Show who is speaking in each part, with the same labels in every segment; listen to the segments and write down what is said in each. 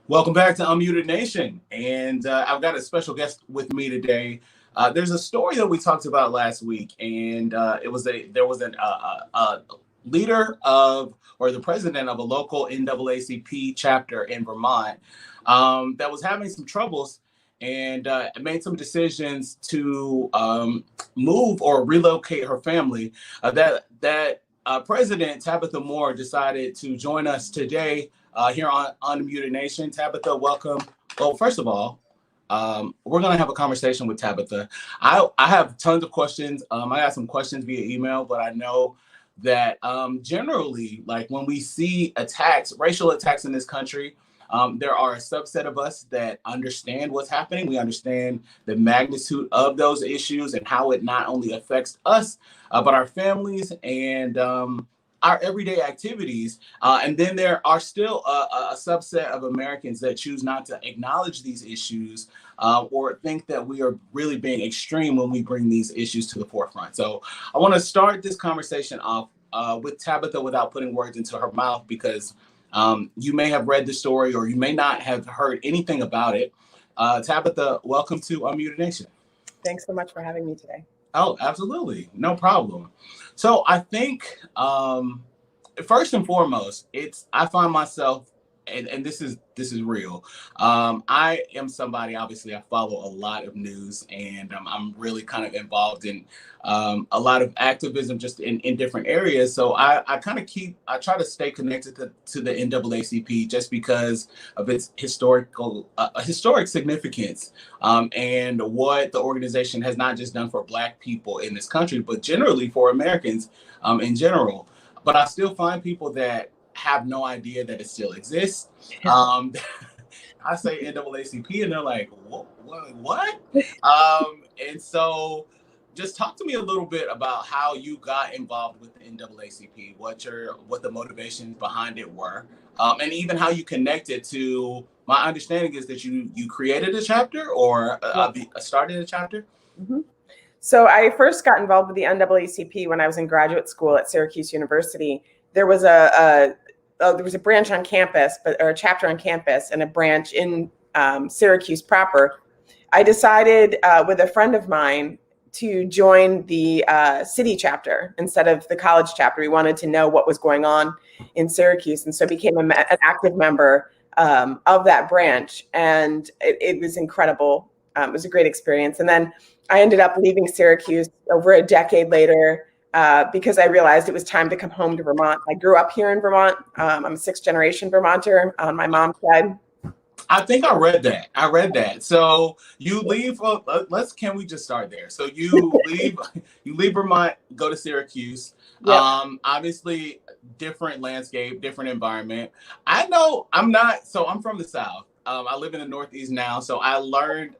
Speaker 1: Welcome back to Unmuted Nation, and I've got a special guest with me today. There's a story that we talked about last week, and there was a leader of, or the president of a local NAACP chapter in Vermont that was having some troubles and made some decisions to move or relocate her family. That President Tabitha Moore decided to join us today here on Unmuted Nation. Tabitha, welcome. Well, first of all, we're going to have a conversation with Tabitha. I have tons of questions. I got some questions via email, but I know that generally, like when we see attacks, racial attacks in this country, there are a subset of us that understand what's happening. We understand the magnitude of those issues and how it not only affects us, but our families and our everyday activities. And then there are still a subset of Americans that choose not to acknowledge these issues or think that we are really being extreme when we bring these issues to the forefront. So I want to start this conversation off with Tabitha without putting words into her mouth, because you may have read the story or you may not have heard anything about it. Tabitha, welcome to Unmuted Nation.
Speaker 2: Thanks so much for having me today.
Speaker 1: Oh, absolutely. No problem. So I think first and foremost, I find myself, and this is real. I am somebody, obviously, I follow a lot of news, and I'm really kind of involved in a lot of activism just in different areas. So I try to stay connected to the NAACP just because of its historic significance and what the organization has not just done for Black people in this country, but generally for Americans in general. But I still find people that have no idea that it still exists. I say NAACP and they're like, what? And so just talk to me a little bit about how you got involved with the NAACP, what the motivations behind it were, and even how you connected to, my understanding is that you created a chapter or started a chapter.
Speaker 2: Mm-hmm. So I first got involved with the NAACP when I was in graduate school at Syracuse University. There was a branch on campus, or a chapter on campus, and a branch in Syracuse proper. I decided with a friend of mine to join the city chapter instead of the college chapter. We wanted to know what was going on in Syracuse, and so I became an active member of that branch, and it was incredible. It was a great experience. And then I ended up leaving Syracuse over a decade later because I realized it was time to come home to Vermont. I grew up here in Vermont. I'm a 6th generation Vermonter on my mom's side.
Speaker 1: I think I read that. So you leave. Can we just start there? So you leave Vermont, go to Syracuse. Yep. Obviously, different landscape, different environment. I'm from the South. I live in the Northeast now, so I learned.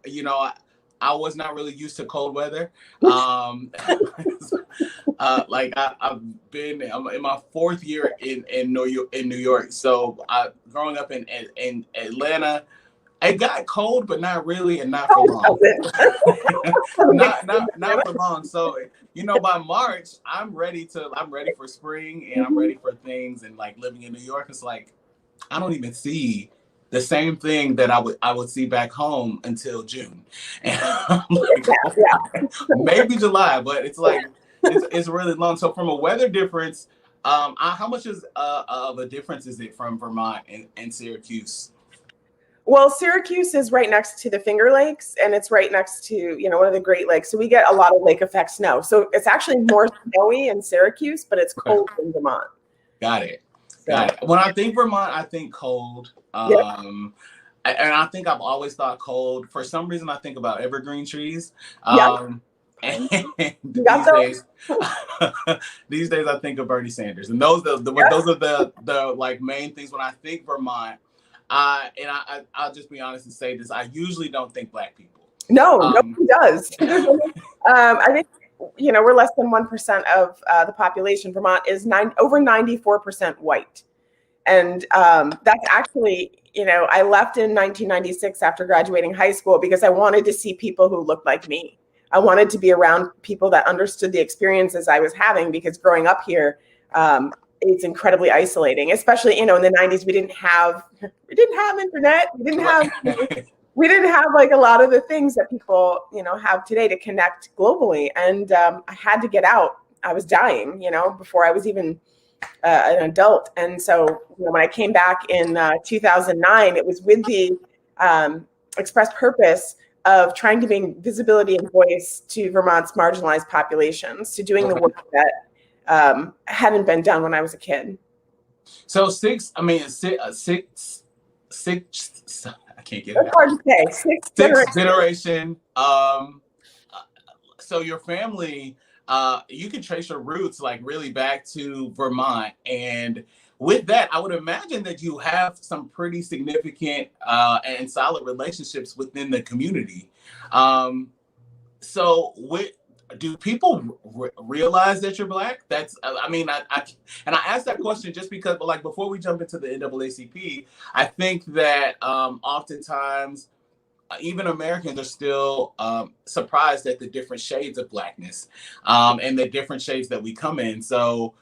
Speaker 1: I was not really used to cold weather. I'm in my 4th year in New York. So growing up in Atlanta, it got cold, but not really, and not for long. not for long. So by March, I'm ready for spring, and I'm ready for things. And like living in New York, it's like I don't even see the same thing that I would see back home until June, and maybe July, but it's like it's really long. So from a weather difference, how much of a difference is it from Vermont and Syracuse?
Speaker 2: Well, Syracuse is right next to the Finger Lakes, and it's right next to one of the Great Lakes. So we get a lot of lake effect snow. So it's actually more snowy in Syracuse, but it's cold in Vermont.
Speaker 1: Got it. When I think Vermont, I think cold. and I think I've always thought cold. For some reason, I think about evergreen trees.
Speaker 2: Yeah.
Speaker 1: And
Speaker 2: These
Speaker 1: days, these days I think of Bernie Sanders, and those are the like main things when I think Vermont. I'll just be honest and say this: I usually don't think Black people.
Speaker 2: No, nobody does. I think we're less than 1% of the population. Vermont is over 94% white, and that's actually I left in 1996 after graduating high school because I wanted to see people who looked like me. I wanted to be around people that understood the experiences I was having, because growing up here, it's incredibly isolating, especially, in the 90s, we didn't have internet. We didn't have like a lot of the things that people, have today to connect globally. And I had to get out. I was dying, before I was even an adult. And so when I came back in 2009, it was with the express purpose of trying to bring visibility and voice to Vermont's marginalized populations, to doing the work that hadn't been done when I was a kid.
Speaker 1: So six, I can't get it.
Speaker 2: That's hard to say. Sixth
Speaker 1: generation. So your family, you can trace your roots like really back to Vermont, and with that, I would imagine that you have some pretty significant and solid relationships within the community. So do people realize that you're Black? That's, and I asked that question just because, but like before we jump into the NAACP, I think that oftentimes even Americans are still surprised at the different shades of Blackness and the different shades that we come in. So,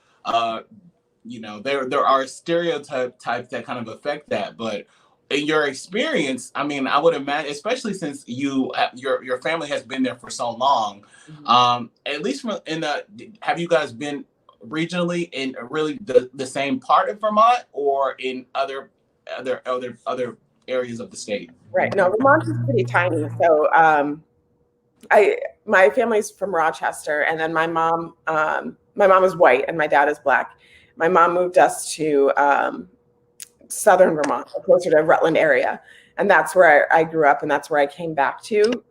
Speaker 1: there are stereotypes that kind of affect that, but in your experience, I would imagine, especially since your family has been there for so long, at least have you guys been regionally in really the same part of Vermont, or in other areas of the state?
Speaker 2: Right. No, Vermont is pretty tiny. So my family's from Rochester, and then my mom is white and my dad is Black. My mom moved us to southern Vermont, closer to Rutland area. And that's where I grew up, and that's where I came back to,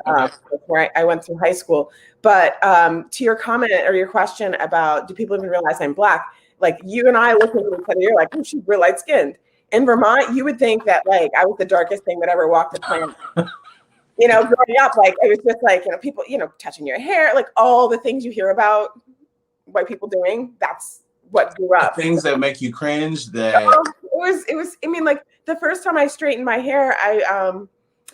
Speaker 2: where I went through high school. But to your comment or your question about, do people even realize I'm Black? Like, you and I looking at each other, you're like, oh, she's real light skinned. In Vermont, you would think that like I was the darkest thing that ever walked the planet. Growing up, like it was just like, people, touching your hair, like all the things you hear about white people doing. That's what grew up.
Speaker 1: The things that make you cringe. That
Speaker 2: it was. Like the first time I straightened my hair, I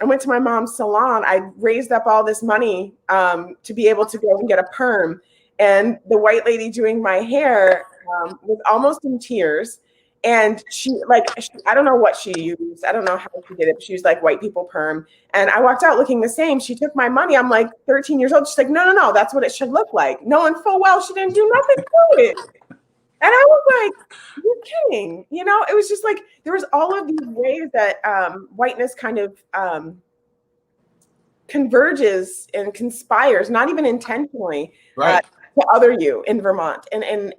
Speaker 2: went to my mom's salon. I raised up all this money to be able to go and get a perm, and the white lady doing my hair was almost in tears. And I don't know what she used. I don't know how she did it. But she was like, white people perm. And I walked out looking the same. She took my money. I'm like 13 years old. She's like, no, that's what it should look like. Knowing full well she didn't do nothing to it. And I was like, you're kidding. It was just like, there was all of these ways that whiteness kind of converges and conspires, not even intentionally,
Speaker 1: right,
Speaker 2: to other you in Vermont. And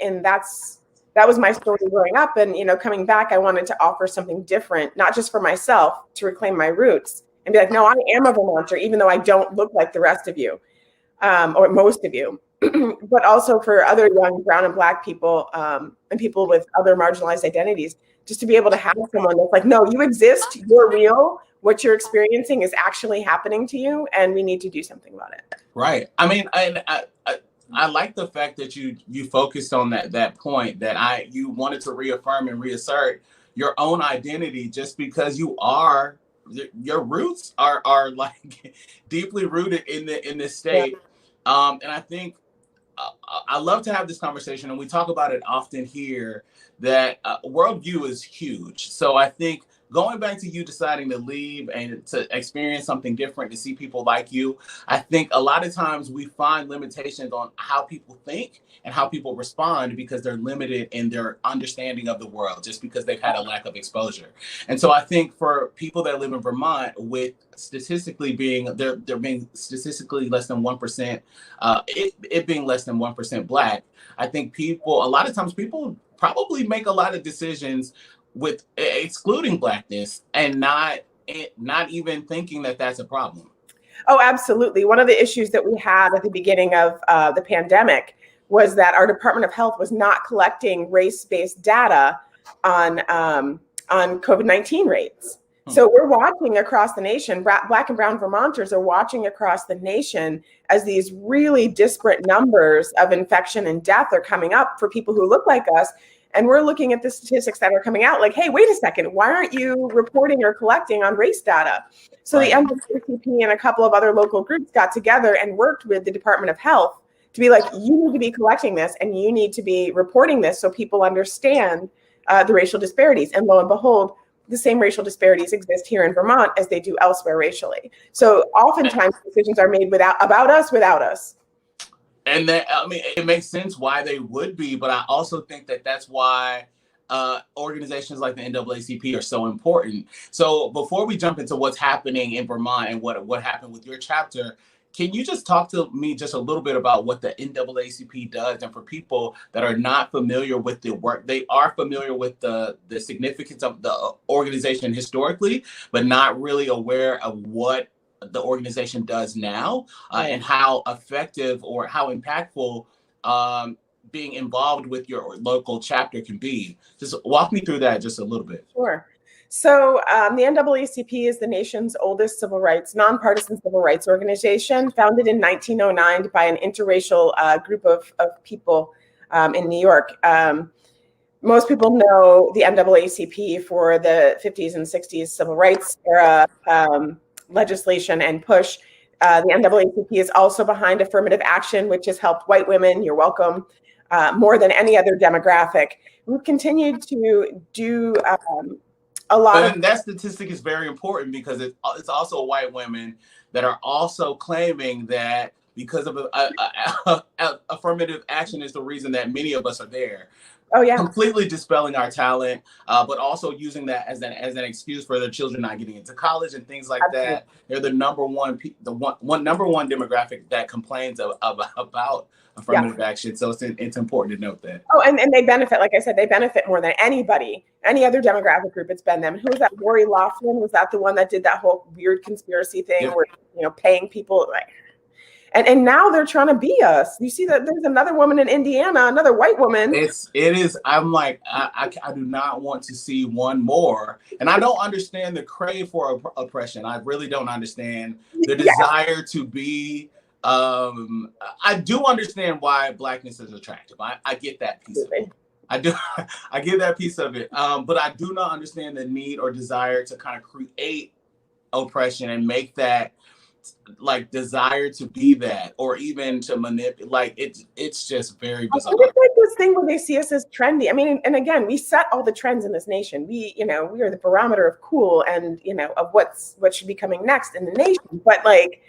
Speaker 2: that was my story growing up. And, coming back, I wanted to offer something different, not just for myself to reclaim my roots and be like, no, I am a Vermonter, even though I don't look like the rest of you, or most of you, but also for other young brown and Black people and people with other marginalized identities, just to be able to have someone that's like, no, you exist, you're real, what you're experiencing is actually happening to you, and we need to do something about it.
Speaker 1: Right. I like the fact that you focused on that point, that you wanted to reaffirm and reassert your own identity, just because your roots are like deeply rooted in this state. And I think I love to have this conversation, and we talk about it often here, that worldview is huge. So I think going back to you deciding to leave and to experience something different, to see people like you, I think a lot of times we find limitations on how people think and how people respond because they're limited in their understanding of the world, just because they've had a lack of exposure. And so I think for people that live in Vermont, with statistically being statistically less than 1%, it being less than 1% Black, I think a lot of times people probably make a lot of decisions with excluding Blackness and not not even thinking that that's a problem.
Speaker 2: Oh, absolutely. One of the issues that we had at the beginning of the pandemic was that our Department of Health was not collecting race-based data on COVID-19 rates. So we're watching across the nation, Black and brown Vermonters are watching across the nation as these really disparate numbers of infection and death are coming up for people who look like us. And we're looking at the statistics that are coming out like, hey, wait a second, why aren't you reporting or collecting on race data? So the NAACP and a couple of other local groups got together and worked with the Department of Health to be like, you need to be collecting this and you need to be reporting this so people understand the racial disparities. And lo and behold, the same racial disparities exist here in Vermont as they do elsewhere racially. So oftentimes decisions are made about us.
Speaker 1: And that, I mean, it makes sense why they would be, but I also think that that's why organizations like the NAACP are so important. So before we jump into what's happening in Vermont and what happened with your chapter, can you just talk to me just a little bit about what the NAACP does? And for people that are not familiar with the work, they are familiar with the significance of the organization historically, but not really aware of what the organization does now and how effective or how impactful being involved with your local chapter can be. Just walk me through that just a little bit.
Speaker 2: Sure. So the NAACP is the nation's oldest nonpartisan civil rights organization, founded in 1909 by an interracial group of people in New York. Most people know the NAACP for the 50s and 60s civil rights era legislation and push. The NAACP is also behind affirmative action, which has helped white women, you're welcome, more than any other demographic. We've continued to do a lot
Speaker 1: and that statistic is very important because it's also white women that are also claiming that because of affirmative action is the reason that many of us are there.
Speaker 2: Oh yeah,
Speaker 1: completely dispelling our talent, but also using that as an excuse for their children not getting into college and things like that. They're the number one demographic that complains about affirmative action. So it's important to note that.
Speaker 2: Oh, and they benefit, like I said, they benefit more than anybody, any other demographic group. It's been them. Who was that? Lori Loughlin, was that the one that did that whole weird conspiracy thing where paying people like? And now they're trying to be us. You see that there's another woman in Indiana, another white woman.
Speaker 1: It is. I'm like, I do not want to see one more. And I don't understand the crave for oppression. I really don't understand the desire to be. I do understand why Blackness is attractive. I get that piece of it. I get that piece of it. But I do not understand the need or desire to kind of create oppression and make that like desire to be that or even to manipulate. Like it's just very bizarre.
Speaker 2: It's like this thing where they see us as trendy. I mean, and again, we set all the trends in this nation. We are the barometer of cool and of what should be coming next in the nation. But like,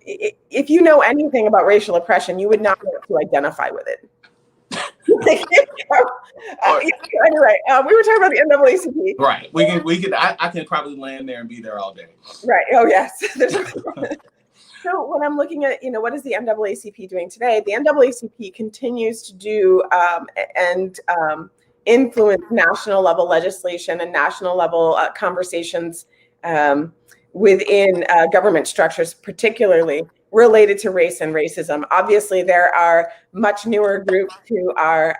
Speaker 2: if you know anything about racial oppression, you would not want to identify with it. Anyway, we were talking about the NAACP.
Speaker 1: Right. I can probably land there and be there all day.
Speaker 2: Right. Oh yes. So when I'm looking at, what is the NAACP doing today? The NAACP continues to do and influence national level legislation and national level conversations within government structures, particularly related to race and racism. Obviously, there are much newer groups who are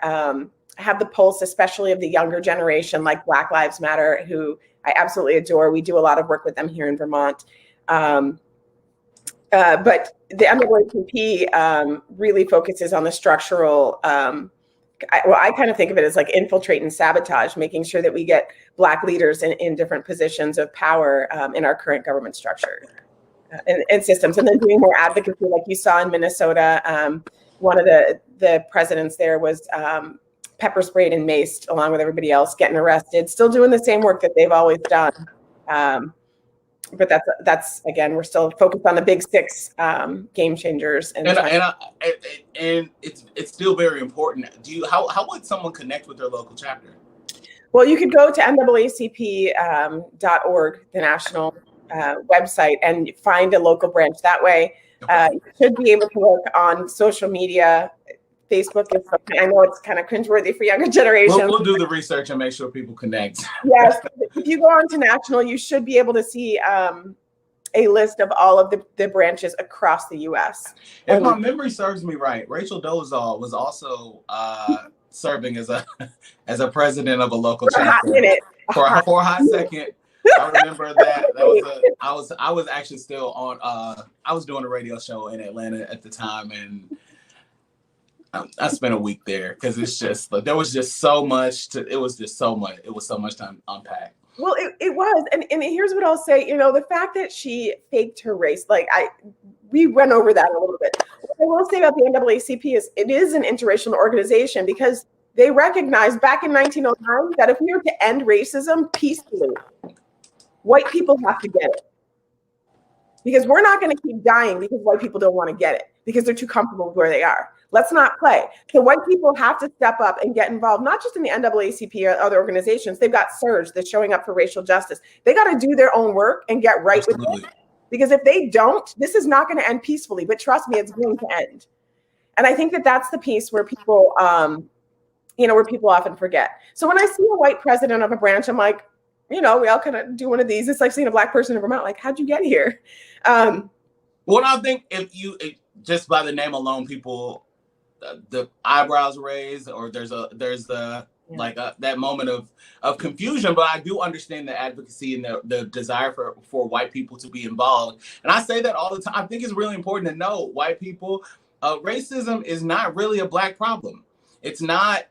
Speaker 2: have the pulse, especially of the younger generation, like Black Lives Matter, who I absolutely adore. We do a lot of work with them here in Vermont. But the NAACP really focuses on the structural. I kind of think of it as like infiltrate and sabotage, making sure that we get Black leaders in different positions of power in our current government structure. And systems, and then doing more advocacy, like you saw in Minnesota. One of the presidents there was pepper sprayed and maced, along with everybody else, getting arrested. Still doing the same work that they've always done. But that's again, we're still focused on the big six game changers. And
Speaker 1: it's still very important. How would someone connect with their local chapter?
Speaker 2: Well, you could go to NAACP.org, the national website, and find a local branch that way. You should be able to look on social media, Facebook is something, I know it's kind of cringeworthy for younger generations.
Speaker 1: We'll do the research and make sure people connect.
Speaker 2: Yes, if you go on to national, you should be able to see a list of all of the branches across the U.S.
Speaker 1: If my memory serves me right, Rachel Dolezal was also serving as a president of a local chapter for a hot second. I remember that. I was actually still on. I was doing a radio show in Atlanta at the time, and I spent a week there because it's just there was just so much. It was so much time to unpack.
Speaker 2: Well, it was, and here's what I'll say. The fact that she faked her race, we went over that a little bit. What I will say about the NAACP is it is an interracial organization because they recognized back in 1909 that if we were to end racism peacefully, white people have to get it. Because we're not going to keep dying because white people don't want to get it because they're too comfortable with where they are. Let's not play. So white people have to step up and get involved, not just in the NAACP or other organizations. They've got SURJ that's showing up for racial justice. They got to do their own work and get right with it. Because if they don't, this is not going to end peacefully. But trust me, it's going to end. And I think that that's the piece where people, where people often forget. So when I see a white president of a branch, I'm like, we all kind of do one of these. It's like seeing a black person in Vermont. Like, how'd you get here?
Speaker 1: Well, I think if you just by the name alone, people the eyebrows raised, or there's that moment of confusion. But I do understand the advocacy and the desire for white people to be involved. And I say that all the time. I think it's really important to know white people. Racism is not really a black problem. It's not.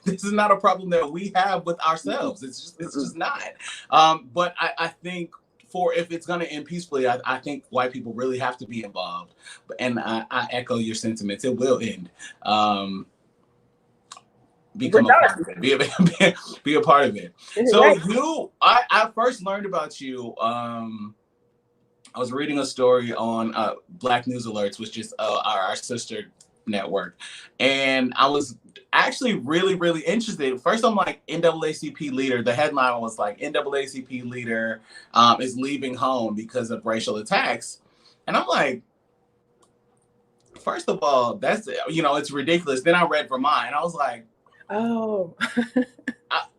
Speaker 1: This is not a problem that we have with ourselves. It's just not. But I think if it's going to end peacefully, I think white people really have to be involved. And I echo your sentiments. It will end. Become a part of it. Be a part of it. So I first learned about you. I was reading a story on Black News Alerts, which is our sister network, and I was actually really, really interested. First, I'm like, NAACP leader. The headline was like, NAACP leader is leaving home because of racial attacks. And I'm like, first of all, that's, it's ridiculous. Then I read Vermont and I was like, oh,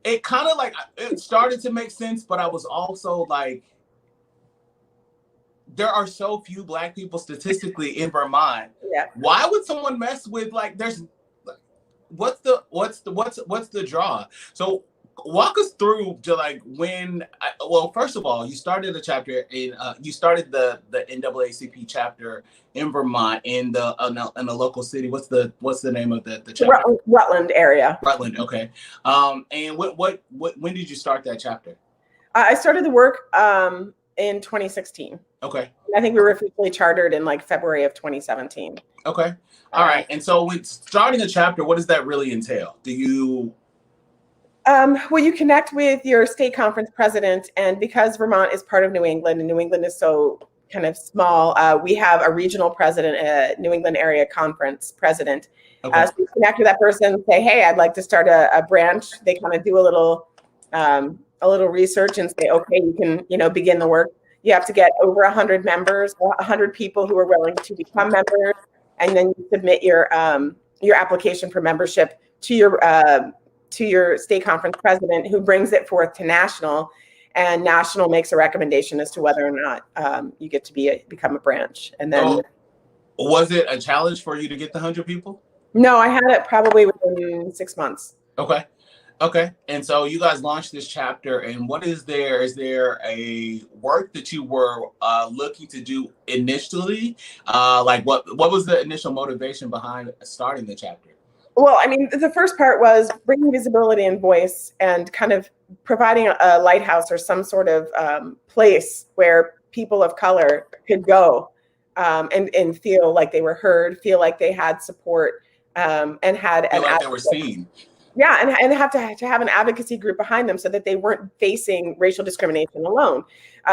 Speaker 1: it kind of like, it started to make sense, but I was also like, there are so few Black people statistically in Vermont. Yeah. Why would someone mess with what's the draw? So walk us through to when. First of all, you started a chapter you started the NAACP chapter in Vermont in the local city. What's the name of the chapter?
Speaker 2: Rutland area.
Speaker 1: Rutland. Okay. And when did you start that chapter?
Speaker 2: I started the work in 2016.
Speaker 1: Okay.
Speaker 2: I think we were officially chartered in February of 2017.
Speaker 1: Okay. All right. And so with starting a chapter, what does that really entail? Do you?
Speaker 2: Well, you connect with your state conference president, and because Vermont is part of New England and New England is so kind of small, we have a regional president, a New England Area Conference president. Okay. So you connect with that person and say, hey, I'd like to start a branch. They kind of do a little research and say, okay, you can, begin the work. You have to get over 100 members, 100 people who are willing to become members, and then you submit your application for membership to your state conference president, who brings it forth to national, and national makes a recommendation as to whether or not you get to become a branch. And then,
Speaker 1: was it a challenge for you to get the 100 people?
Speaker 2: No, I had it probably within 6 months.
Speaker 1: Okay. And so you guys launched this chapter, and what is there? Is there a work that you were looking to do initially? What was the initial motivation behind starting the chapter?
Speaker 2: Well, I mean, the first part was bringing visibility and voice and kind of providing a lighthouse or some sort of place where people of color could go and feel like they were heard, feel like they had support, and had
Speaker 1: they were seen.
Speaker 2: Yeah, and have to have an advocacy group behind them so that they weren't facing racial discrimination alone.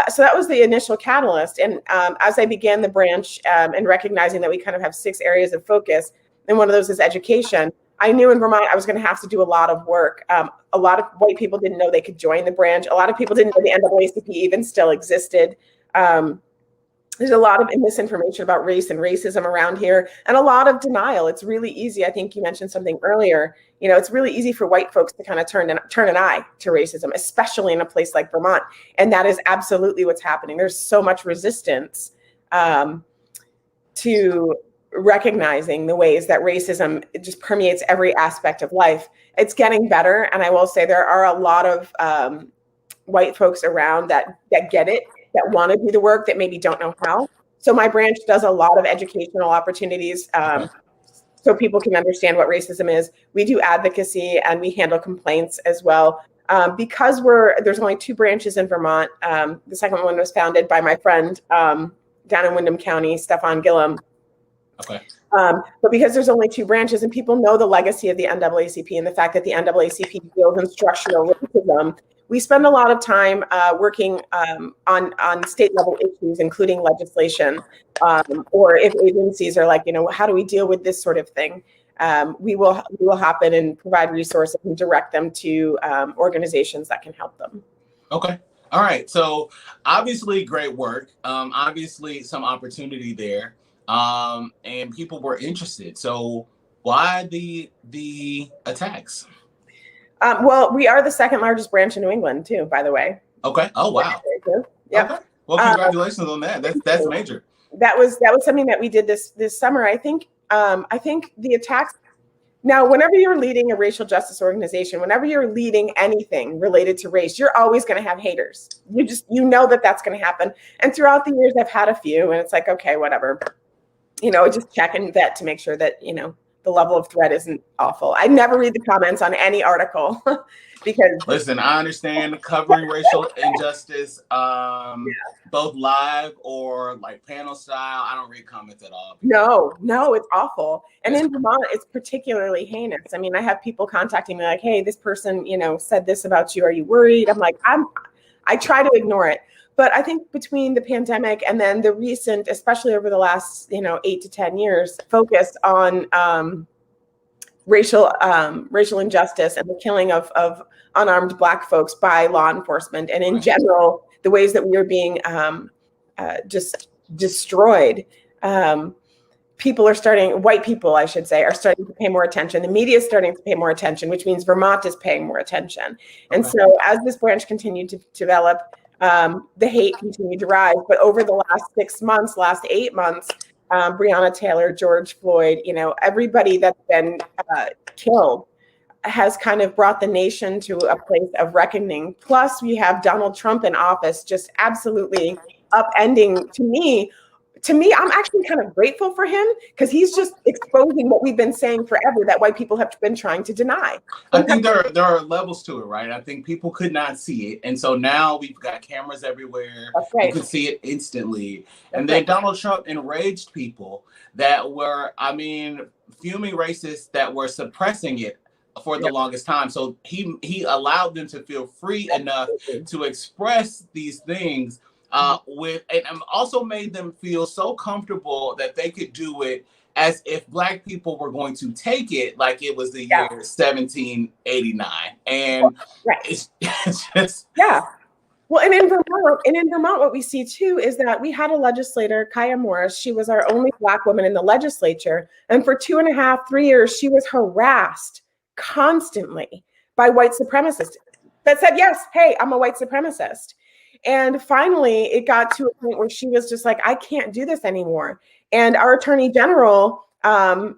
Speaker 2: So that was the initial catalyst. And as I began the branch and recognizing that we kind of have 6 areas of focus, and one of those is education, I knew in Vermont I was going to have to do a lot of work. A lot of white people didn't know they could join the branch. A lot of people didn't know the NAACP even still existed. There's a lot of misinformation about race and racism around here, and a lot of denial. It's really easy. I think you mentioned something earlier. It's really easy for white folks to kind of turn an eye to racism, especially in a place like Vermont. And that is absolutely what's happening. There's so much resistance to recognizing the ways that racism just permeates every aspect of life. It's getting better, and I will say there are a lot of white folks around that get it, that want to do the work, that maybe don't know how. So my branch does a lot of educational opportunities so people can understand what racism is. We do advocacy and we handle complaints as well. Because there's only 2 branches in Vermont. The second one was founded by my friend down in Windham County, Stefan Gillum.
Speaker 1: Okay.
Speaker 2: But because there's only 2 branches and people know the legacy of the NAACP and the fact that the NAACP deals in structural racism, we spend a lot of time working on state level issues, including legislation, or if agencies are like, how do we deal with this sort of thing? We will hop in and provide resources and direct them to organizations that can help them.
Speaker 1: Okay. All right. So obviously great work. Obviously some opportunity there. And people were interested. So why the attacks?
Speaker 2: Well, we are the second largest branch in New England too, by the way.
Speaker 1: Okay. Oh, wow.
Speaker 2: Yeah.
Speaker 1: Okay. Well, congratulations on that. That's major.
Speaker 2: That was something that we did this summer. I think the attacks. Now, whenever you're leading a racial justice organization, whenever you're leading anything related to race, you're always going to have haters. You know that's going to happen. And throughout the years, I've had a few, and it's like, okay, whatever. Just checking that to make sure that the level of threat isn't awful. I never read the comments on any article because
Speaker 1: listen, I understand covering racial injustice, both live or like panel style. I don't read comments at all.
Speaker 2: No, it's awful. And in Vermont, it's particularly heinous. I mean, I have people contacting me like, hey, this person, said this about you. Are you worried? I'm like, I try to ignore it. But I think between the pandemic and then the recent, especially over the last, 8 to 10 years, focus on racial injustice and the killing of unarmed Black folks by law enforcement, and in general, the ways that we are being just destroyed. White people, I should say, are starting to pay more attention. The media is starting to pay more attention, which means Vermont is paying more attention. And so as this branch continued to develop, the hate continued to rise. But over the last 8 months, Breonna Taylor, George Floyd, everybody that's been killed has kind of brought the nation to a place of reckoning. Plus, we have Donald Trump in office, just absolutely upending. To me, I'm actually kind of grateful for him because he's just exposing what we've been saying forever that white people have been trying to deny.
Speaker 1: I think there are levels to it, right? I think people could not see it. And so now we've got cameras everywhere.
Speaker 2: That's right.
Speaker 1: You could see it instantly. And then Donald Trump enraged people that were, fuming racists that were suppressing it for the longest time. So he allowed them to feel free enough to express these things and also made them feel so comfortable that they could do it as if Black people were going to take it like it was the year 1789. And it's just
Speaker 2: Well, and in Vermont, what we see too is that we had a legislator, Kaya Morris. She was our only Black woman in the legislature, and for 2.5, 3 years, she was harassed constantly by white supremacists that said, "Yes, hey, I'm a white supremacist." And finally, it got to a point where she was just like, I can't do this anymore. And our attorney general, to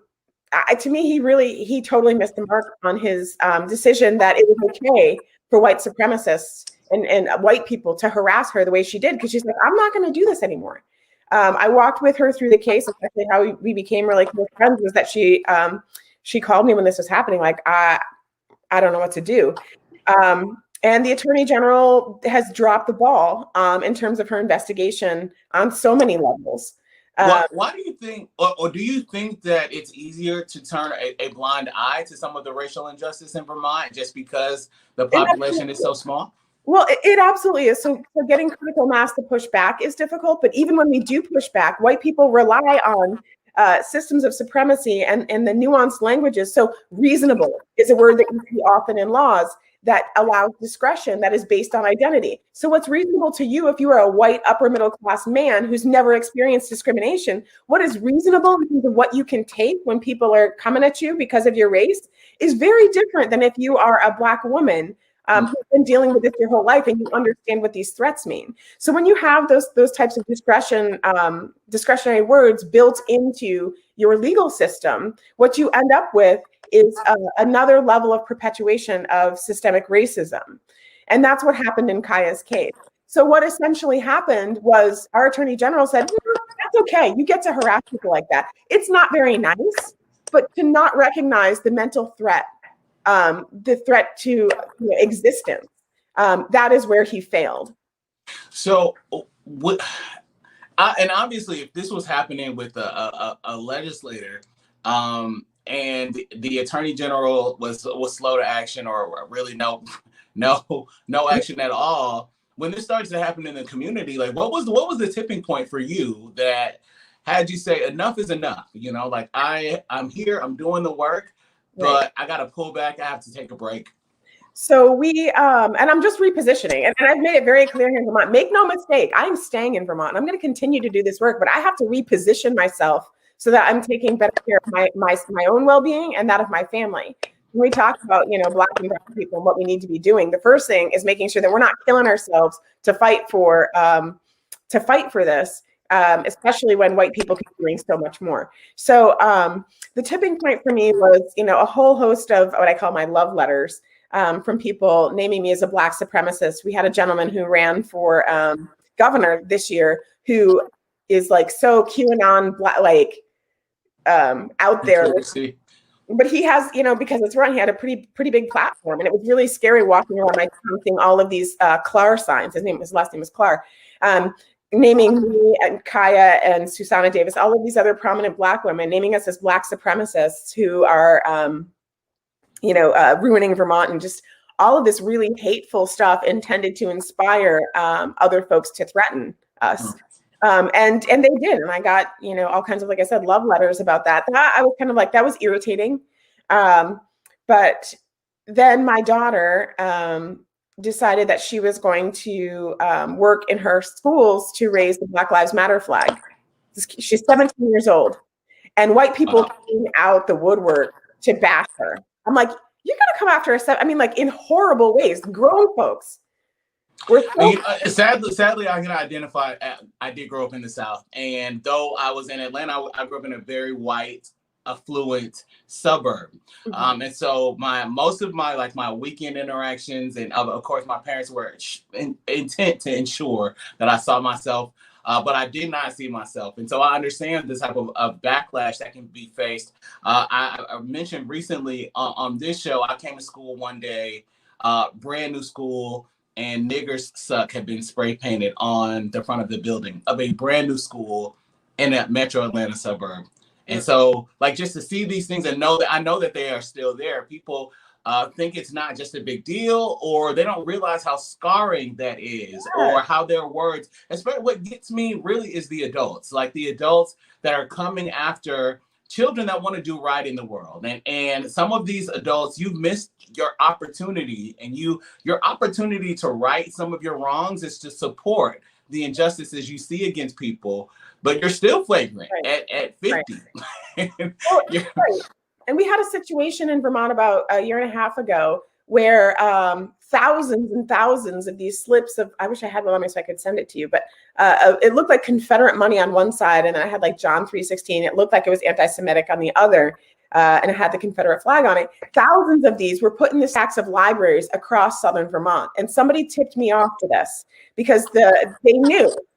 Speaker 2: me, he totally missed the mark on his decision that it was okay for white supremacists and white people to harass her the way she did, because she's like, I'm not going to do this anymore. I walked with her through the case. Actually, how we became really close friends was that she called me when this was happening, like, I don't know what to do. And the attorney general has dropped the ball in terms of her investigation on so many levels.
Speaker 1: Why do you think, or do you think that it's easier to turn a blind eye to some of the racial injustice in Vermont just because the population is so small?
Speaker 2: Well, it absolutely is. So getting critical mass to push back is difficult. But even when we do push back, white people rely on systems of supremacy and the nuanced languages. So reasonable is a word that you see often in laws. that allows discretion that is based on identity. So what's reasonable to you if you are a white upper middle class man who's never experienced discrimination, what is reasonable in terms of what you can take when people are coming at you because of your race is very different than if you are a Black woman who's been dealing with this your whole life and you understand what these threats mean. So when you have those types of discretionary words built into your legal system, what you end up with is another level of perpetuation of systemic racism. And that's what happened in Kaya's case. So what essentially happened was our attorney general said, that's okay, you get to harass people like that. It's not very nice, but to not recognize the mental threat, the threat to existence, that is where he failed.
Speaker 1: So and obviously if this was happening with a legislator, and the attorney general was slow to action or really no action at all. When this starts to happen in the community, like what was the tipping point for you that had you say enough is enough? Like I'm here, I'm doing the work, but I got to pull back. I have to take a break.
Speaker 2: So we, and I'm just repositioning, and I've made it very clear here in Vermont, make no mistake, I'm staying in Vermont. I'm going to continue to do this work, but I have to reposition myself so that I'm taking better care of my own well-being and that of my family. When we talk about, Black and brown people and what we need to be doing, the first thing is making sure that we're not killing ourselves to fight for this, especially when white people keep doing so much more. So the tipping point for me was, a whole host of what I call my love letters from people naming me as a Black supremacist. We had a gentleman who ran for governor this year who is like so QAnon out there. But he has, because it's run, he had a pretty big platform, and it was really scary walking around my town seeing all of these Clar signs. His last name was Clar, naming me and Kaya and Susanna Davis, all of these other prominent Black women, naming us as Black supremacists who are, ruining Vermont, and just all of this really hateful stuff intended to inspire other folks to threaten us. And they did. And I got, all kinds of, like I said, love letters about that. I was kind of like, that was irritating. But then my daughter decided that she was going to work in her schools to raise the Black Lives Matter flag. She's 17 years old. And white people came out the woodwork to bash her. I'm like, you're going to come after us. I mean, like in horrible ways, grown folks.
Speaker 1: Sadly, I can identify. I did grow up in the South, and though I was in Atlanta, I grew up in a very white, affluent suburb. And so most of my weekend interactions, and of course, my parents were intent to ensure that I saw myself, but I did not see myself. And so I understand the type of backlash that can be faced. I mentioned recently on this show, I came to school one day, brand new school, and "Niggers Suck" had been spray painted on the front of the building of a brand new school in a metro Atlanta suburb. And so, like, just to see these things and I know that they are still there. People think it's not just a big deal, or they don't realize how scarring that is, or how their words, especially what gets me really is the adults, like the adults that are coming after children that want to do right in the world. And some of these adults, you've missed your opportunity, and your opportunity to right some of your wrongs is to support the injustices you see against people, but you're still flagrant at 50.
Speaker 2: And we had a situation in Vermont about a year and a half ago where thousands and thousands of these slips of, I wish I had one on me so I could send it to you, but it looked like Confederate money on one side, and then I had like John 3:16. It looked like it was anti-Semitic on the other, and it had the Confederate flag on it. Thousands of these were put in the stacks of libraries across southern Vermont. And somebody tipped me off to this because the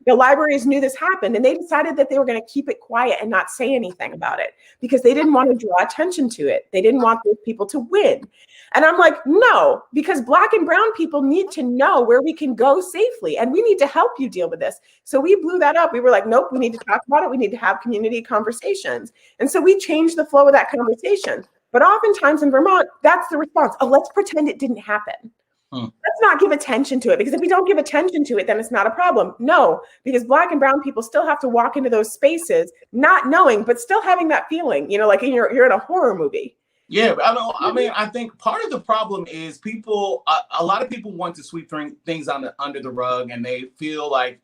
Speaker 2: libraries knew this happened, and they decided that they were going to keep it quiet and not say anything about it because they didn't want to draw attention to it. They didn't want those people to win. And I'm like, no, because Black and brown people need to know where we can go safely, and we need to help you deal with this. So we blew that up. We were like, nope, we need to talk about it. We need to have community conversations. And so we changed the flow of that conversation. But oftentimes in Vermont, that's the response. Oh, let's pretend it didn't happen. Let's not give attention to it, because if we don't give attention to it, then it's not a problem. No, because Black and brown people still have to walk into those spaces not knowing, but still having that feeling, like you're in a horror movie.
Speaker 1: Yeah, I think part of the problem is people. A lot of people want to sweep things under the rug, and they feel like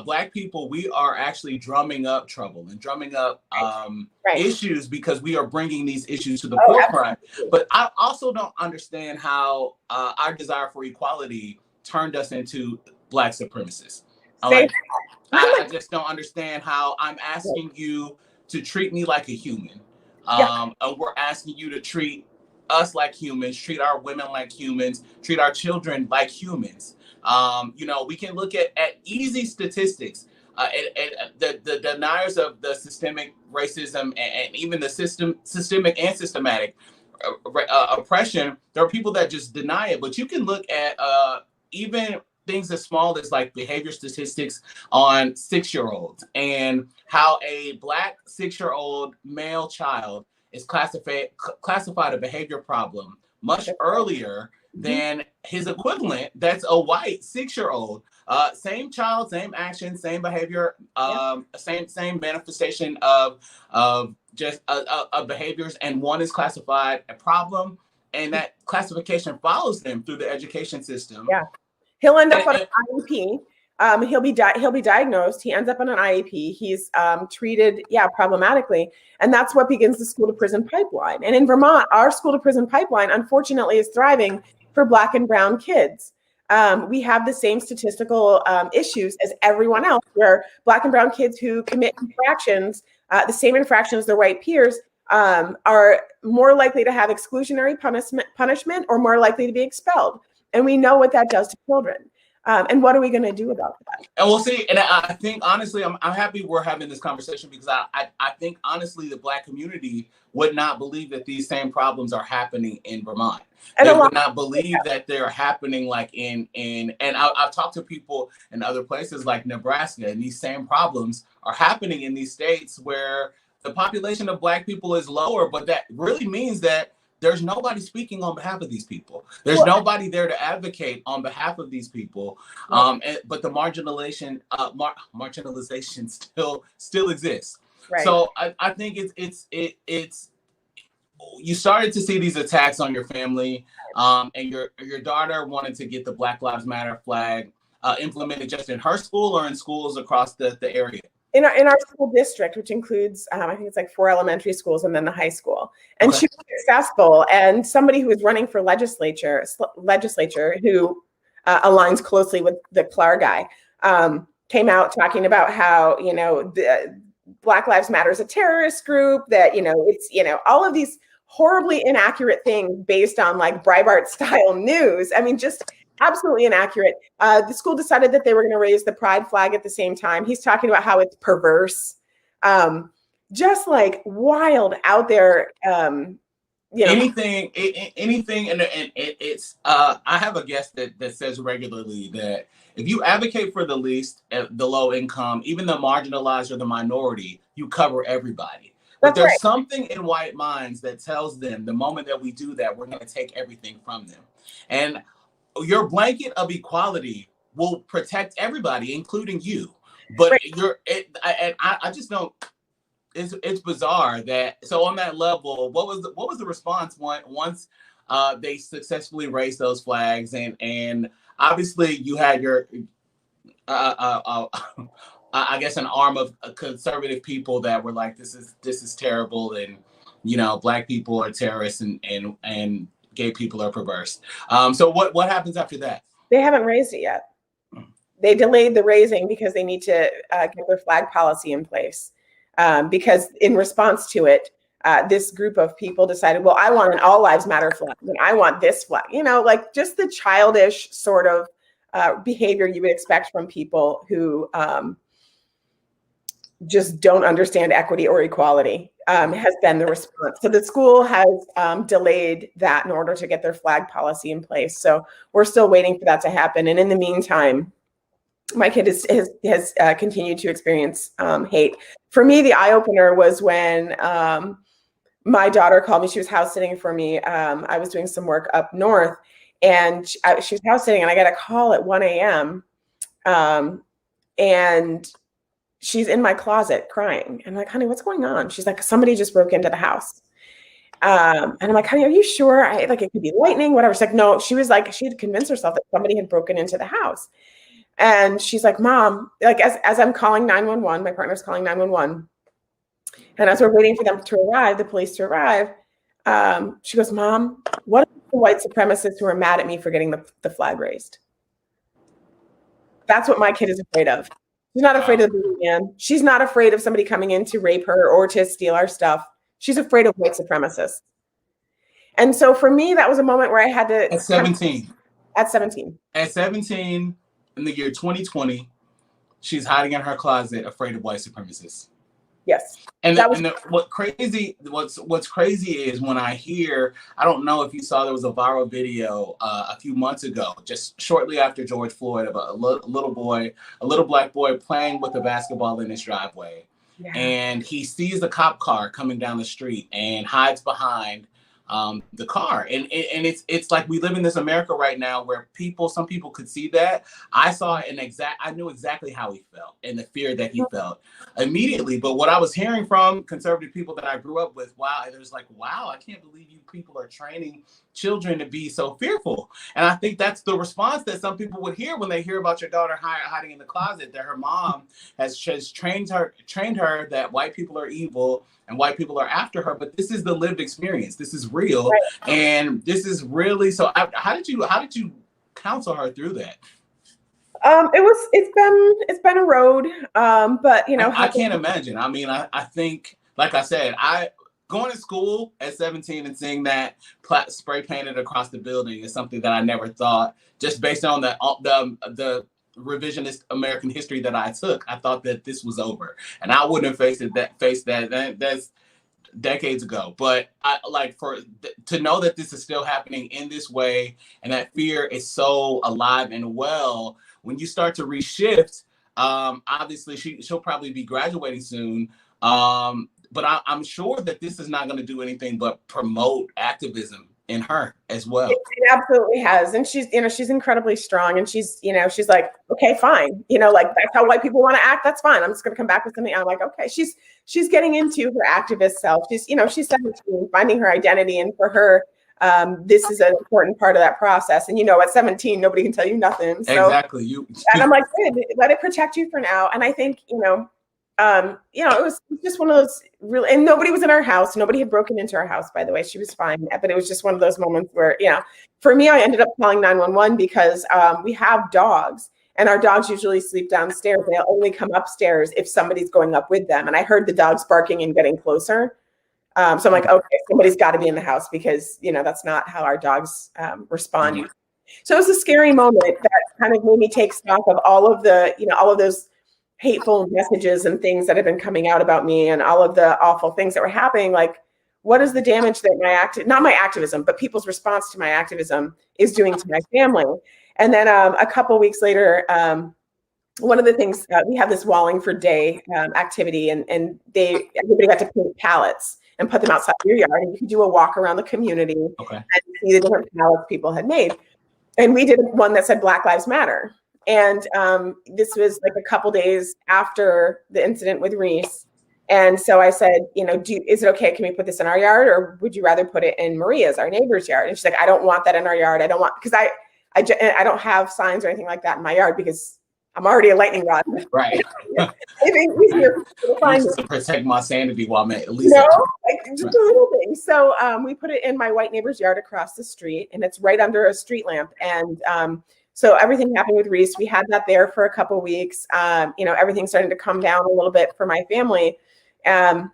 Speaker 1: Black people, we are actually drumming up trouble and drumming up
Speaker 2: Right.
Speaker 1: issues because we are bringing these issues to the
Speaker 2: Oh,
Speaker 1: forefront.
Speaker 2: absolutely.
Speaker 1: But I also don't understand how our desire for equality turned us into Black supremacists.
Speaker 2: Say
Speaker 1: I just don't understand how I'm asking you to treat me like a human.
Speaker 2: yeah.
Speaker 1: And we're asking you to treat us like humans, treat our women like humans, treat our children like humans. We can look at easy statistics. The deniers of the systemic racism and even the systemic and systematic oppression, there are people that just deny it. But you can look at even things as small as like behavior statistics on 6-year-olds and how a Black 6-year-old male child is classified a behavior problem much earlier than his equivalent that's a white 6-year-old. Same child, same action, same behavior, same manifestation of just behaviors, and one is classified a problem, and that classification follows them through the education system.
Speaker 2: Yeah. He'll end up on an IEP. He'll be diagnosed. He ends up on an IEP. He's treated, problematically, and that's what begins the school to prison pipeline. And in Vermont, our school to prison pipeline, unfortunately, is thriving for Black and brown kids. We have the same statistical issues as everyone else, where Black and brown kids who commit infractions, the same infractions as their white peers, are more likely to have exclusionary punishment or more likely to be expelled. And we know what that does to children. And what are we going to do about that?
Speaker 1: And we'll see. And I think, honestly, I'm happy we're having this conversation because I think, honestly, the Black community would not believe that these same problems are happening in Vermont. And they would not believe that they're happening like and I've talked to people in other places like Nebraska, and these same problems are happening in these states where the population of Black people is lower, but that really means that there's nobody speaking on behalf of these people. There's nobody there to advocate on behalf of these people. But the marginalization still exists. Right. So I think it's you started to see these attacks on your family, and your daughter wanted to get the Black Lives Matter flag implemented just in her school or in schools across the area.
Speaker 2: In our school district, which includes, I think it's like 4 elementary schools and then the high school. And she was successful. And somebody who was running for legislature who aligns closely with the Clar guy, came out talking about how, the Black Lives Matter is a terrorist group, that, it's, all of these horribly inaccurate things based on like Breitbart style news. I mean, just absolutely inaccurate. The school decided that they were going to raise the pride flag at the same time. He's talking about how it's perverse, just like wild out there.
Speaker 1: Anything, and it's. I have a guest that says regularly that if you advocate for the least, the low income, even the marginalized or the minority, you cover everybody. But there's something in white minds that tells them the moment that we do that, we're going to take everything from them, and your blanket of equality will protect everybody, including you. But I just don't. It's bizarre that. So on that level, what was the response once they successfully raised those flags, and obviously you had your I guess an arm of conservative people that were like, this is terrible, and Black people are terrorists, and gay people are perverse. So what happens after that?
Speaker 2: They haven't raised it yet. They delayed the raising because they need to get their flag policy in place. Because in response to it, this group of people decided, well, I want an all lives matter flag, and I want this flag, like just the childish sort of behavior you would expect from people who just don't understand equity or equality, has been the response. So the school has delayed that in order to get their flag policy in place. So we're still waiting for that to happen. And in the meantime, my kid has continued to experience hate. For me, the eye opener was when my daughter called me. She was house sitting for me. I was doing some work up north, and she was house sitting, and I got a call at 1 a.m. And she's in my closet crying. I'm like, honey, what's going on? She's like, somebody just broke into the house. And I'm like, honey, are you sure? Like, it could be lightning, whatever. She's like, no. She was like, she had convinced herself that somebody had broken into the house. And she's like, Mom, like, as I'm calling 911, my partner's calling 911. And as we're waiting for them to arrive, the police to arrive, she goes, Mom, what are the white supremacists who are mad at me for getting the flag raised? That's what my kid is afraid of. She's not afraid of the boogeyman. She's not afraid of somebody coming in to rape her or to steal our stuff. She's afraid of white supremacists. And so for me, that was a moment where I had to.
Speaker 1: At 17.
Speaker 2: At 17.
Speaker 1: At 17, in the year 2020, she's hiding in her closet, afraid of white supremacists.
Speaker 2: Yes.
Speaker 1: And what's crazy is when I hear, I don't know if you saw, there was a viral video a few months ago, just shortly after George Floyd, of a little black boy playing with a basketball in his driveway. Yeah. And he sees the cop car coming down the street and hides behind the car. And it's like we live in this America right now where some people could see that. I saw it, and I knew exactly how he felt and the fear that he felt immediately. But what I was hearing from conservative people that I grew up with, there's like, wow, I can't believe you people are training children to be so fearful. And I think that's the response that some people would hear when they hear about your daughter hiding in the closet, that her mom has trained her that white people are evil and white people are after her. But this is the lived experience. This is real. Right. And this is really, so how did you counsel her through that? It's been a road. But you know, I can't imagine. I mean, I think, like I said, going to school at 17 and seeing that spray painted across the building is something that I never thought, just based on the revisionist American history that I took. I thought that this was over, and I wouldn't have faced that. That's decades ago. But to know that this is still happening in this way, and that fear is so alive and well, when you start to reshift, obviously she'll probably be graduating soon. But I'm sure that this is not going to do anything but promote activism in her as well.
Speaker 2: It absolutely has. And she's incredibly strong, and she's like, okay, fine. Like, that's how white people want to act. That's fine. I'm just going to come back with something. I'm like, okay, she's getting into her activist self. She's 17, finding her identity. And for her, this is an important part of that process. And, at 17, nobody can tell you nothing. So,
Speaker 1: exactly.
Speaker 2: And I'm like, good, let it protect you for now. And I think, it was just one of those really, and nobody was in our house. Nobody had broken into our house, by the way. She was fine. But it was just one of those moments where, for me, I ended up calling 911 because we have dogs, and our dogs usually sleep downstairs. They'll only come upstairs if somebody's going up with them. And I heard the dogs barking and getting closer. So I'm like, okay, somebody's got to be in the house, because, that's not how our dogs respond. Mm-hmm. So it was a scary moment that kind of made me take stock of all of those hateful messages and things that have been coming out about me, and all of the awful things that were happening. Like, what is the damage that not my activism, but people's response to my activism is doing to my family? And then a couple weeks later, one of the things, we have this Wallingford Day activity, and everybody got to paint pallets and put them outside your yard, and you could do a walk around the community and see the different pallets people had made. And we did one that said Black Lives Matter. And this was like a couple days after the incident with Reese. And so I said, is it okay? Can we put this in our yard, or would you rather put it in Maria's, our neighbor's yard? And she's like, I don't want that in our yard. I don't want, because I don't have signs or anything like that in my yard, because I'm already a lightning rod.
Speaker 1: Right.
Speaker 2: I think it's easier to find
Speaker 1: to protect my sanity while I'm at least.
Speaker 2: Just a little thing. So we put it in my white neighbor's yard across the street, and it's right under a street lamp. And so everything happened with Reese. We had that there for a couple of weeks. Everything started to come down a little bit for my family. And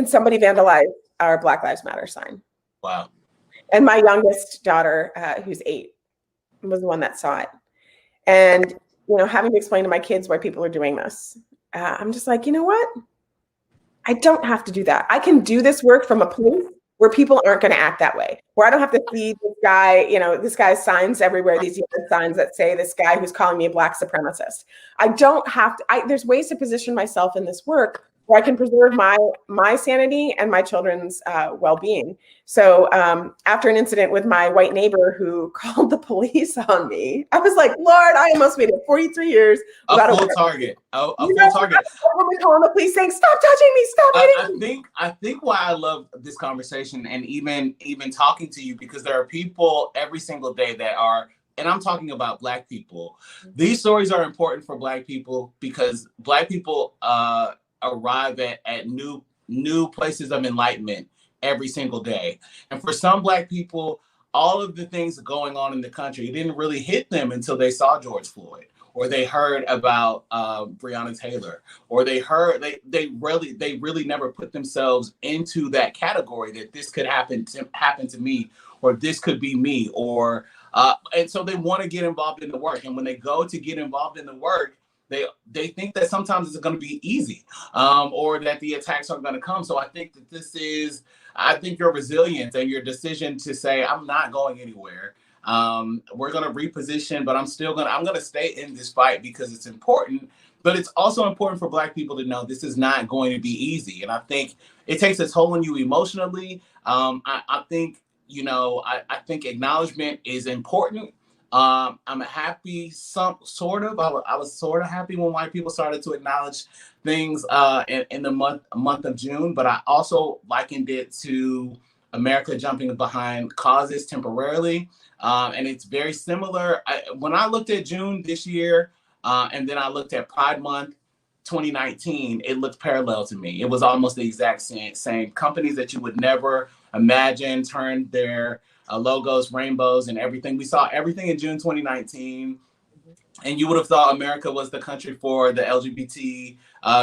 Speaker 2: somebody vandalized our Black Lives Matter sign.
Speaker 1: Wow.
Speaker 2: And my youngest daughter, who's 8, was the one that saw it. And, having to explain to my kids why people are doing this, I'm just like, you know what? I don't have to do that. I can do this work from a place where people aren't going to act that way, where I don't have to see this guy, this guy's signs everywhere, these signs that say this guy who's calling me a Black supremacist. I don't have to, there's ways to position myself in this work where I can preserve my sanity and my children's well-being. So after an incident with my white neighbor who called the police on me, I was like, Lord, I almost made it 43 years without
Speaker 1: a full target. A full target.
Speaker 2: Calling the police saying, "Stop touching me! Stop hitting
Speaker 1: me!" I think why I love this conversation and even talking to you, because there are people every single day that are. And I'm talking about Black people. These stories are important for Black people because Black people arrive at new places of enlightenment every single day. And for some Black people, all of the things going on in the country didn't really hit them until they saw George Floyd, or they heard about Breonna Taylor, or they really never put themselves into that category that this could happen to me, or this could be me, or and so they want to get involved in the work. And when they go to get involved in the work, they think that sometimes it's going to be easy, or that the attacks aren't going to come. So I think that I think your resilience and your decision to say, I'm not going anywhere. We're going to reposition, but I'm going to stay in this fight because it's important. But it's also important for Black people to know this is not going to be easy. And I think it takes a toll on you emotionally. I think, I think acknowledgement is important. I'm happy, I was sort of happy when white people started to acknowledge things in the month of June, but I also likened it to America jumping behind causes temporarily. And it's very similar. When I looked at June this year, and then I looked at Pride Month 2019, it looked parallel to me. It was almost the exact same. Companies that you would never imagine turned their logos, rainbows, and everything. We saw everything in June 2019. And you would have thought America was the country for the LGBT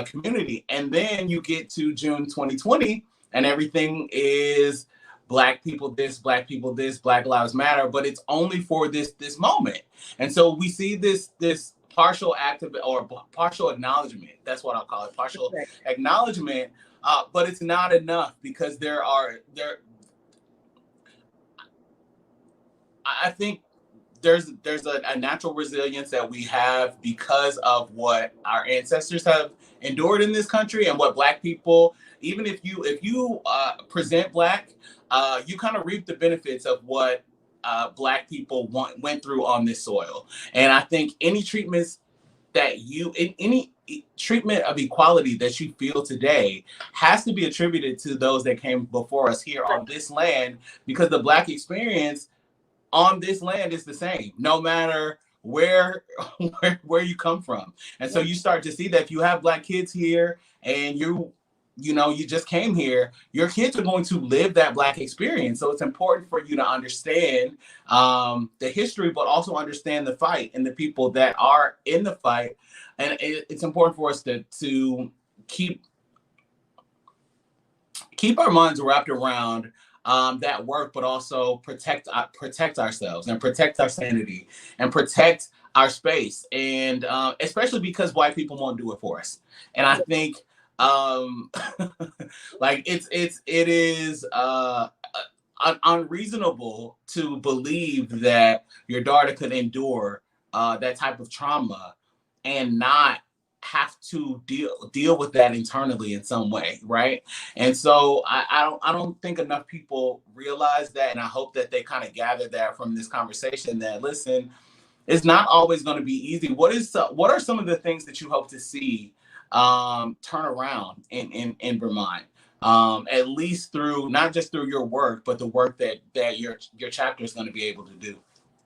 Speaker 1: community. And then you get to June 2020, and everything is Black people this, Black people this, Black Lives Matter, but it's only for this moment. And so we see this partial partial acknowledgement. That's what I'll call it, partial acknowledgement. But it's not enough, because I think there's a natural resilience that we have because of what our ancestors have endured in this country, and what Black people, even if you present Black, you kind of reap the benefits of what Black people went through on this soil. And I think any treatment of equality that you feel today has to be attributed to those that came before us here on this land, because the Black experience on this land is the same, no matter where you come from. And so you start to see that if you have Black kids here and you just came here, your kids are going to live that Black experience. So it's important for you to understand the history, but also understand the fight and the people that are in the fight. And it's important for us to keep our minds wrapped around that work, but also protect ourselves and protect our sanity and protect our space. And especially because white people won't do it for us. And I think like it is unreasonable to believe that your daughter could endure that type of trauma and not have to deal with that internally in some way, right? And so I don't think enough people realize that, and I hope that they kind of gather that from this conversation, that listen, it's not always going to be easy. What are some of the things that you hope to see turn around in Vermont, at least through, not just through your work, but the work that your chapter is going to be able to do?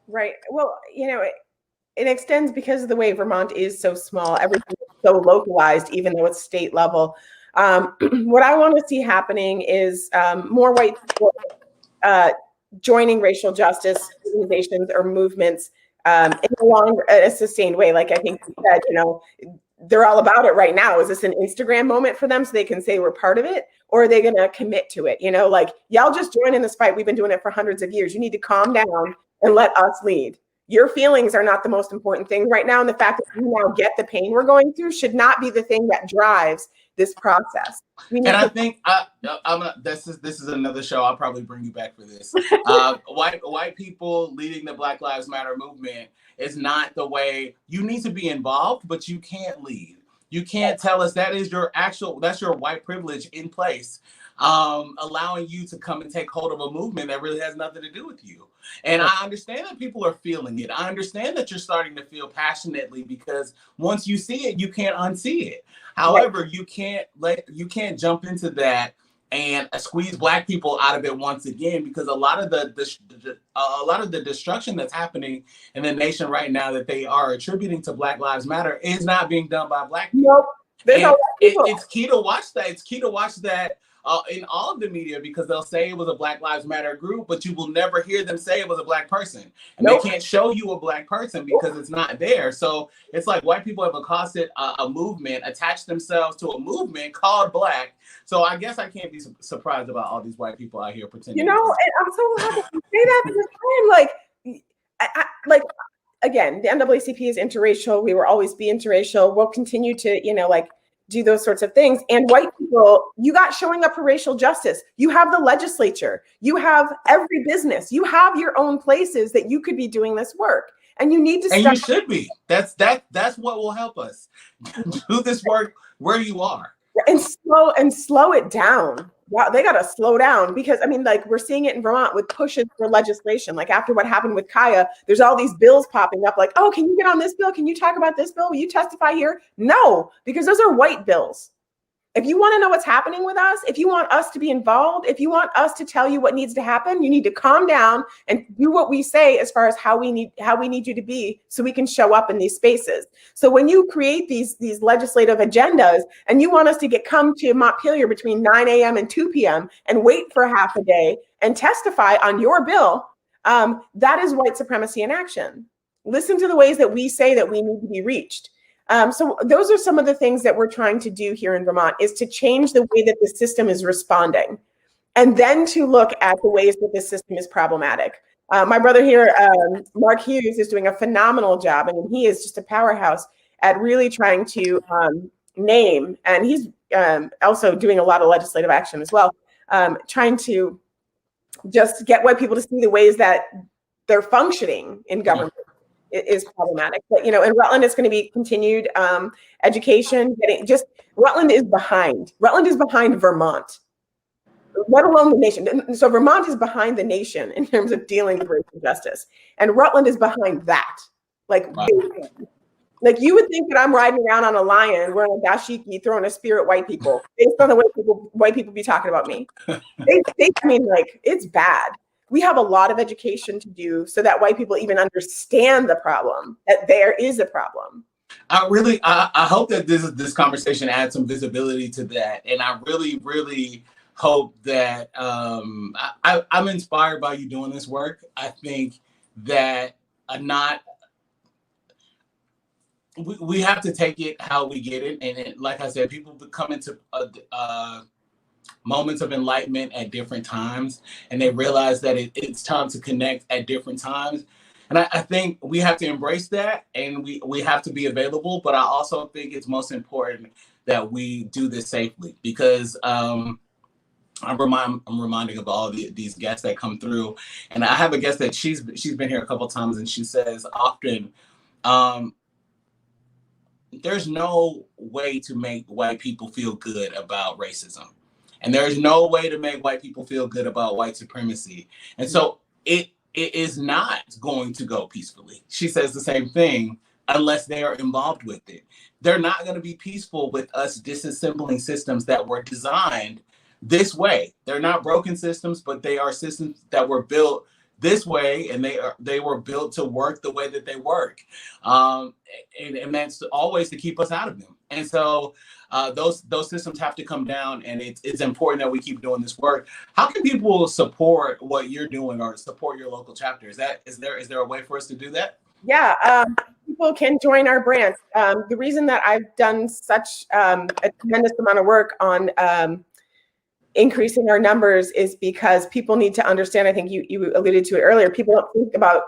Speaker 2: Right. Well, it extends because of the way Vermont is so small. Everything is so localized, even though it's state level. What I want to see happening is more white people joining racial justice organizations or movements in a sustained way. Like I think you said, they're all about it right now. Is this an Instagram moment for them so they can say we're part of it? Or are they going to commit to it? Like, y'all just join in this fight. We've been doing it for hundreds of years. You need to calm down and let us lead. Your feelings are not the most important thing right now. And the fact that you now get the pain we're going through should not be the thing that drives this process.
Speaker 1: I think this is another show. I'll probably bring you back for this. White people leading the Black Lives Matter movement is not the way. You need to be involved, but you can't lead. You can't tell us that's your white privilege in place, allowing you to come and take hold of a movement that really has nothing to do with you. And I understand that people are feeling it. I understand that you're starting to feel passionately, because once you see it, you can't unsee it. However, you can't jump into that and squeeze Black people out of it once again, because a lot of the destruction that's happening in the nation right now that they are attributing to Black Lives Matter is not being done by Black people.
Speaker 2: Nope.
Speaker 1: And it's key to watch that. It's key to watch that in all of the media, because they'll say it was a Black Lives Matter group, but you will never hear them say it was a Black person. And they can't show you a Black person because it's not there. So it's like white people have accosted a movement, attached themselves to a movement called Black. So I guess I can't be surprised about all these white people out here pretending.
Speaker 2: And I'm so happy to say that, because I'm again, the NAACP is interracial. We will always be interracial. We'll continue to, do those sorts of things. And white people, you got showing up for racial justice. You have the legislature. You have every business. You have your own places that you could be doing this work. And you need to
Speaker 1: you should be. That's what will help us do this work where you are.
Speaker 2: And slow it down. Wow, they got to slow down, because we're seeing it in Vermont with pushes for legislation. Like after what happened with Kaya, there's all these bills popping up like, oh, can you get on this bill? Can you talk about this bill? Will you testify here? No, because those are white bills. If you want to know what's happening with us, if you want us to be involved, if you want us to tell you what needs to happen, you need to calm down and do what we say as far as how we need you to be, so we can show up in these spaces. So when you create these legislative agendas and you want us to come to Montpelier between 9 a.m. and 2 p.m. and wait for half a day and testify on your bill, that is white supremacy in action. Listen to the ways that we say that we need to be reached. So those are some of the things that we're trying to do here in Vermont, is to change the way that the system is responding, and then to look at the ways that the system is problematic. My brother here, Mark Hughes, is doing a phenomenal job, and he is just a powerhouse at really trying to name, and he's also doing a lot of legislative action as well, trying to just get white people to see the ways that they're functioning in government. It is problematic, but in Rutland, it's going to be continued education. Rutland is behind Vermont, let alone the nation. So Vermont is behind the nation in terms of dealing with racial justice, and Rutland is behind that. Wow. Like you would think that I'm riding around on a lion wearing a dashiki, throwing a spear at white people, based on the way white people be talking about me. It's bad. We have a lot of education to do so that white people even understand the problem, that there is a problem.
Speaker 1: I hope that this conversation adds some visibility to that. And I really, really hope that I'm inspired by you doing this work. I think that we have to take it how we get it. And like I said, people come into moments of enlightenment at different times, and they realize that it's time to connect at different times. And I think we have to embrace that, and we have to be available. But I also think it's most important that we do this safely, because I'm reminding of all these guests that come through, and I have a guest that she's been here a couple of times, and she says often, there's no way to make white people feel good about racism. And there's no way to make white people feel good about white supremacy. And so it is not going to go peacefully. She says the same thing, unless they are involved with it. They're not going to be peaceful with us disassembling systems that were designed this way. They're not broken systems, but they are systems that were built this way, and they were built to work the way that they work. And that's always to keep us out of them. And so those systems have to come down, and it's important that we keep doing this work. How can people support what you're doing or support your local chapter? Is there a way for us to do that?
Speaker 2: Yeah, people can join our branch. The reason that I've done such a tremendous amount of work on increasing our numbers is because people need to understand. I think you alluded to it earlier. People don't think about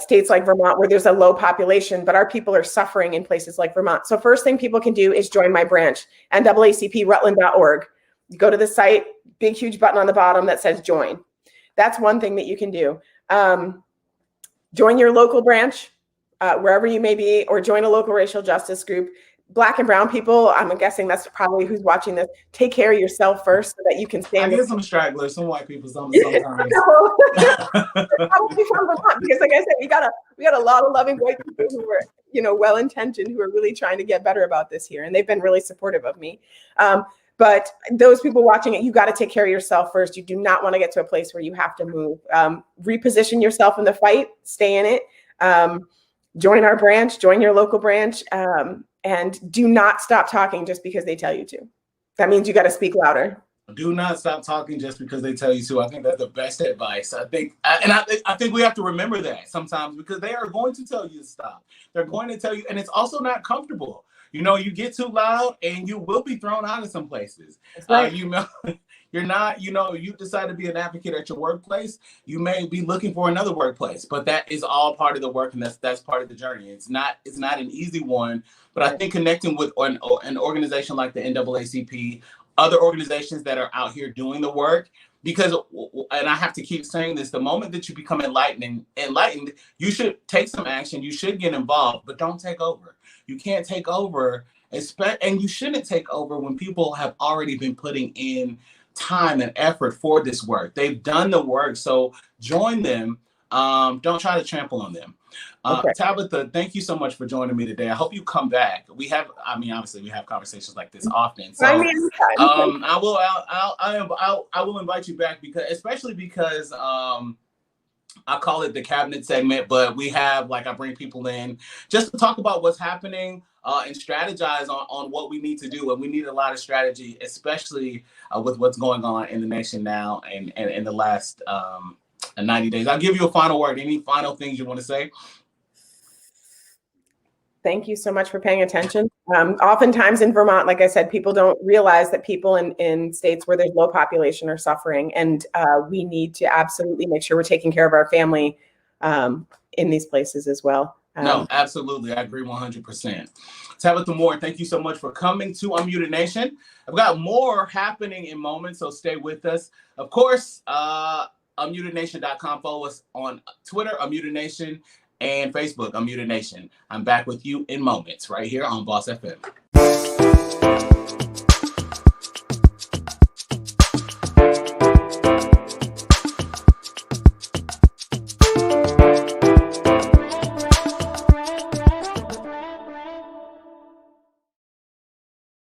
Speaker 2: states like Vermont where there's a low population, but our people are suffering in places like Vermont. So first thing people can do is join my branch, NAACPRutland.org. You go to the site, big, huge button on the bottom that says join. That's one thing that you can do. Join your local branch. wherever you may be, or join a local racial justice group. Black and brown people, I'm guessing that's probably who's watching this. Take care of yourself first so that you can stand.
Speaker 1: I get some stragglers, some white people, sometimes.
Speaker 2: Probably from Vermont, because like I said, we got a lot of loving white people who are, well-intentioned, who are really trying to get better about this here, and they've been really supportive of me. But those people watching it, you got to take care of yourself first. You do not want to get to a place where you have to move. Reposition yourself in the fight. Stay in it. Join our branch. Join your local branch. And do not stop talking just because they tell you to. That means you got to speak louder.
Speaker 1: Do not stop talking just because they tell you to. I think that's the best advice. I think we have to remember that sometimes, because they are going to tell you to stop. They're going to tell you, and it's also not comfortable. You get too loud and you will be thrown out of some places. Right. You're not, you decide to be an advocate at your workplace, you may be looking for another workplace, but that is all part of the work, and that's part of the journey. It's not an easy one, but I think connecting with an organization like the NAACP, other organizations that are out here doing the work, because, and I have to keep saying this, the moment that you become enlightened, you should take some action, you should get involved, but don't take over. You can't take over, and you shouldn't take over when people have already been putting in time and effort for this work. They've done the work, so join them. Don't try to trample on them. Okay. Tabitha, thank you so much for joining me today. I hope you come back. Obviously we have conversations like this often. So I will invite you back, especially because I call it the cabinet segment, but we have, I bring people in just to talk about what's happening and strategize on what we need to do. And we need a lot of strategy, especially with what's going on in the nation now and in the last 90 days. I'll give you a final word. Any final things you want to say?
Speaker 2: Thank you so much for paying attention. Oftentimes in Vermont, like I said, people don't realize that people in states where there's low population are suffering. And we need to absolutely make sure we're taking care of our family in these places as well.
Speaker 1: No, absolutely. I agree 100%. Tabitha Moore, thank you so much for coming to Unmuted Nation. I've got more happening in moments, so stay with us. Of course, unmutednation.com. Follow us on Twitter, Unmuted Nation, and Facebook, Unmuted Nation. I'm back with you in moments right here on Boss FM.